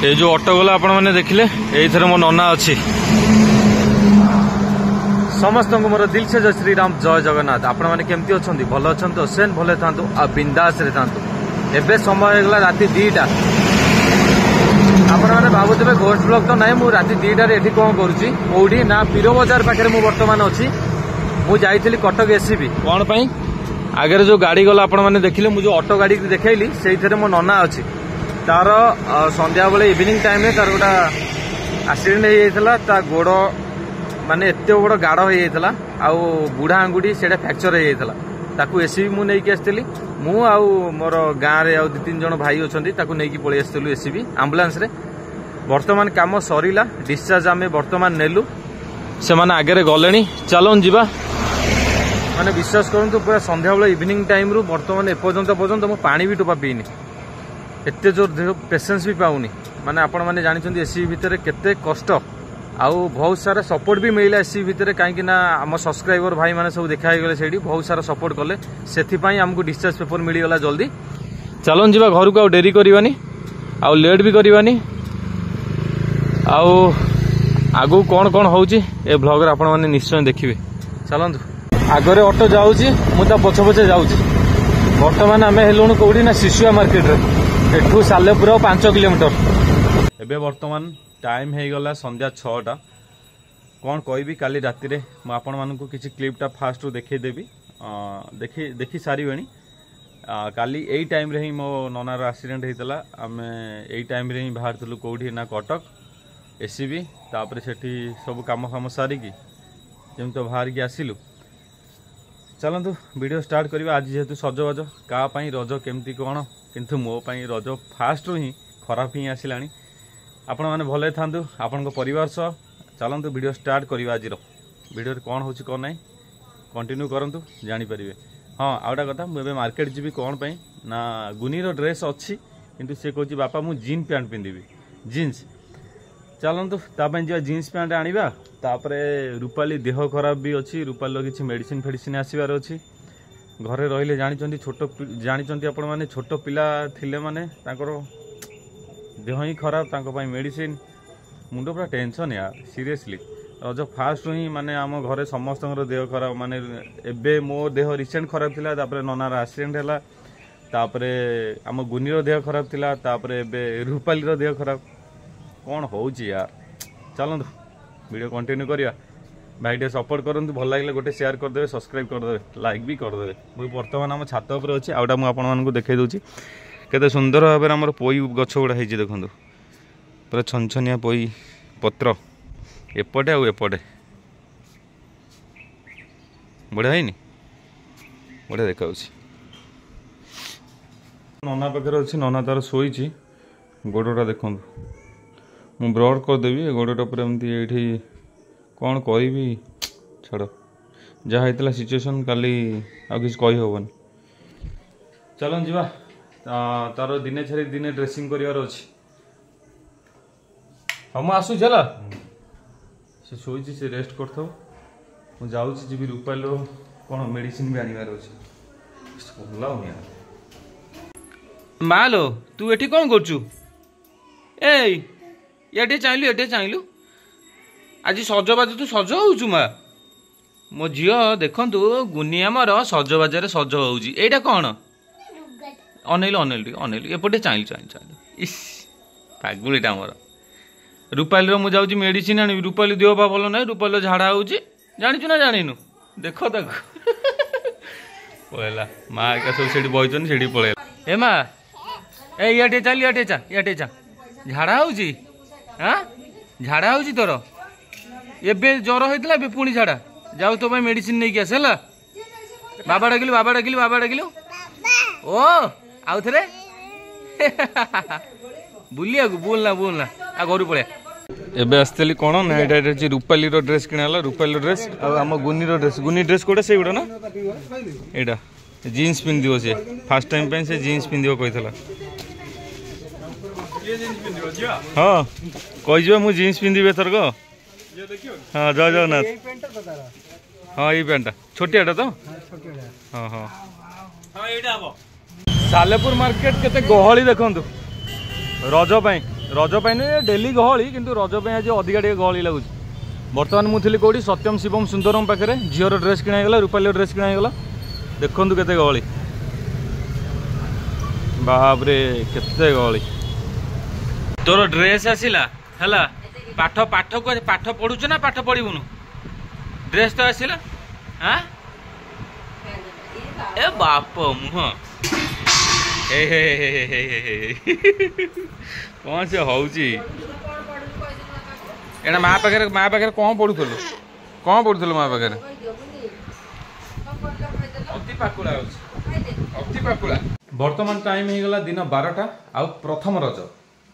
ये जो ऑटो गला आपण मैंने देखिले ये मो नना अच्छी समस्त को मोर दिल से जय श्रीराम जय जगन्नाथ। आपण मैंने केमती अच्छा भल अच्छा सेन भले था बिंदास रे था। एबे समय होगा राति 2टा। आपण मैंने भावुवे घोष ब्लॉक तो ना मु राति 2टार एठी कौन करुच्ची कौटी ना पीर बजार पाखे मु बर्तमान अच्छी। मुझे कटक एससीबी कौन पाई आगे जो गाड़ी गला आपण मैंने देखिले मु जो ऑटो गाड़ी देखली से मो नना अच्छी तार संध्या बेले इवनिंग टाइम तार गोटा एक्सीडेंट हो जाता गोड़ माने एत बड़ गाड़ हो जाता आउ बुढ़ा आंगुठी से फ्रैक्चर हो जाता ताकू एससीबी मु नहीं आसती मु आउ मोर गाँव में आउ 2-3 जन भाई अच्छा नहीं पलि आसलु एससीबी आम्बुलांस रे। वर्तमान काम सरीला डिस्चार्ज आम बर्तमान नेलु से माने आगे गले चलन जीवा माने विश्वास करंतु पूरा संध्या बेले इवनिंग टाइम रु बर्तमान एपर्यंत मु पानी भी टोपा पीनी एते जोर पेसेंस भी पाऊनी माने आपण माने जानिछन्ती एससीबी भितर केते कष्ट आउ बहुत सारा सपोर्ट भी मिला एससीबी भितर कहीं ना आम सब्सक्राइबर भाई माने सब देखा गले से बहुत सारा सपोर्ट कले से आमको डिस्चार्ज पेपर मिलगला जल्दी। चलन जीवा घर को डेरी करवानी आउ लेट भी करवानी आउ आगु कौन कौन होउची ए ब्लॉग रे आपण माने निश्चय देखिबे। चलंतु आगरे ऑटो जाउची मु ता पछ पछ जाउची। वर्तमान आमे हेलुनु कोडी ना शिशुआ मार्केट रे एठू सालेपुर 5 किलोमीटर। एबे वर्तमान टाइम हो गला संध्या 6टा। कौन कहबी काली राति रे मु आपण मानकु किछि क्लिपटा फास्ट रु देखै देबी देखि सारी बेणी। काली एई टाइम रे ही मो ननार एक्सीडेंट हेतला आमे एई टाइम रे ही बाहरतलु कोडी ना कटक एससीबी तापर सेठी सब काम फाम सारी की जेम तो बाहर की आसिलु। चलतु वीडियो स्टार्ट करवा। आज जेहेतु सजबाज का रज केमती कौन किंतु मो रज फास्ट ही खराब ही आसला आपण मैंने भले था आपण परिवार सह। चलतु वीडियो स्टार्ट करवा। आज वीडियो कौन हो कौन ना कंटिन्यू करंतु जानीपर। हाँ आउटा कथा मुझे मार्केट जी कौन पाई ना गुनीर ड्रेस अच्छी किंतु से कहूँ बापा मु जीन पैंट पिंधि जीन्स। चलतु तापाई जा जीन्स पैंट आनिबा। तापरे रूपाली देह खराब भी अच्छी रूपाली किसी मेडिसिन फेडिसिन आसबार अच्छी। घरे रहिले जानी छोट जानी आपण मैंने छोट पिला थिले माने तांकर देह ही खराब तांको पाई मेडिसिन मुंड पूरा टेंशन यार सीरियसली। रज फास्ट ही माने आम घरे समस्त देह खराब माने एबे मो देह रिसेंट खराब थिला तापरे ननार एक्सीडेंट हैला तापरे आम गुनीर देह खराब थिला तापरे एबे रूपालीर देह खराब कौन होउची यार। चलतु वीडियो कंटिन्यू करिया। भाई टे सपोर्ट करंतु भल लागले गोटे शेयर कर देबे सब्सक्राइब कर देबे लाइक भी कर देबे। मु वर्तमान हम छात ऊपर अछि आउटा मु आपण मानकु देखाइ दोछि केते सुंदर भाबे हमर पोई गछ गुडा हेछि देखंतु पूरा छनछनिया पोई पत्र एपटे आ एपटे बढ़िया हैनी बढ़िया देखाउछि। नना पाखरे अछि नना तार सोईछि गोडटा देखंतु मु ब्रड कर देबी गोडटा पर एमती एठी कौन करी छाड़ जहाँ होता सिचुएसन काली आ किसी कही हेबन। चलन जीवा तार दिने छाड़ी दिने ड्रेसिंग करार अच्छी। हाँ मुझे आसूला से शोची से रेस्ट कर जी रूपाल कौन मेडिसिन भी आनबार अच्छे मालो तू एठी कौन करचु ये चाहलु आज सजबाज तू सज हो माँ मो झी देखु गुनिया मोर सजबाजार सज होटा कौन अनैलु अनैलु अनैलु एपटे चाहलु इस पागुड़ीटा मोर रूपाली मुझे जाऊँ मेडिसिन आनी रूपाली देह पा भल ना रूपाली झाड़ा हो जाचु ना जानु देख तक पलैला माँ एका सब से बहन से पलैला ए माँ ये चल ये चा झाड़ा हो झाड़ा हो तोर एबे ज्वर होता है पुणी झाड़ा जाऊ तो मेडिसिन नहीं आस है बाबा डाकिलु बाबा डाकिलु बाबा डाकिलु ओ आउ थे बुलिया बुलना बुलना आ घर पड़े एबे आसली कौन ना ये रूपाली ड्रेस किणाला रूपाली ड्रेस आम गुनी गुनी ड्रेस कोटा से गुड़ा ना यहाँ जीन्स पिंधि सी फास्ट टाइम पे से जीन्स पिंध कही हाँ कही मुझे जीन्स पिंधि एथरक हाँ जय जगन्नाथ हाँ ये पैंटा छोटियाटा तो हाँ हाँ सालेपुर मार्केट केते गहली देखंतु रज पाई रज डेली गहली किंतु रज आज अधिका टे गहली लगुच। बर्तमान मुझे कौटी सत्यम शिवम सुंदरम पाखे झीर ड्रेस किणागला रूपाली ड्रेस किणागला देखु केते गहली बाबरे केते गहली। तोर ड्रेस आसिला है पाठ पाठ को पाठ पढ़ुच ना पाठ पढ़ुन ड्रेस तो आसिला हाँ ए बाप मुह कौन से हूँ एना माँ पाखे कौन पढ़ुलु कौन पढ़ुलु माँ पाखे अति पाकुला अति पाकुला। बर्तमान टाइम हो गला दिन 12टा आउ प्रथम रज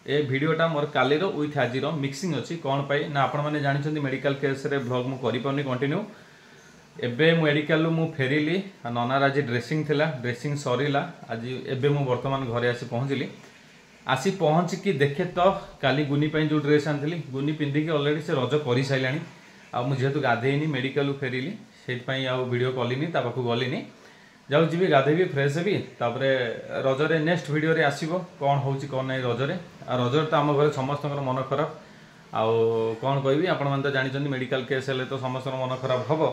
ए वीडियोटा मोर काली विथ आज मिक्सिंग अच्छी कौन पाई ना आपण मैंने जानते मेडिकल केस रे ब्लॉग मु करि पारनी कंटिन्यू एबे मेडिकल मु फेरिली ननार आज ड्रेसिंग थिला ड्रेसिंग सरीला आज एबे मु वर्तमान घरे आसी पहुँचली आसी पहुँचिकी देखे तो काली गुनी जो ड्रेस आनी गुनी पिंधिकी अलरेडी से रज कर सारे आेतु गाधेनी मेडिकल फेरिली से वीडियो कलिनी पाखक गलिनी जाऊ जी गाधेबी फ्रेश हेबी तापर रजरे नेक्स्ट वीडियो रे आसीबो कौन होउची कौन नहीं रजरे रजरे तो आम घर समस्त मन खराब आउ कौन कहबी आपण मन तो जानिछन मेडिकल केस हेले तो समस्त मन खराब हबो।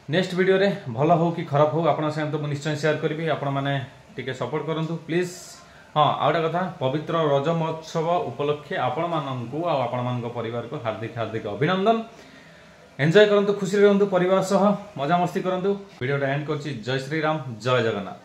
नेक्स्ट वीडियो रे भल हो कि खराब हो आपण संग तो निश्चय शेयर करबी आपण माने टिके सपोर्ट करंतु प्लीज। हाँ आउटा कथा पवित्र रज महोत्सव उपलक्षे आपण माननकु आ आपण मानक परिवार को हार्दिक हार्दिक अभिनंदन। एंजॉय करंतु खुशी रहंतु परिवार सह मजा मस्ती करंतु। वीडियोटा एंड करछि। जय श्री राम जय जगन्नाथ।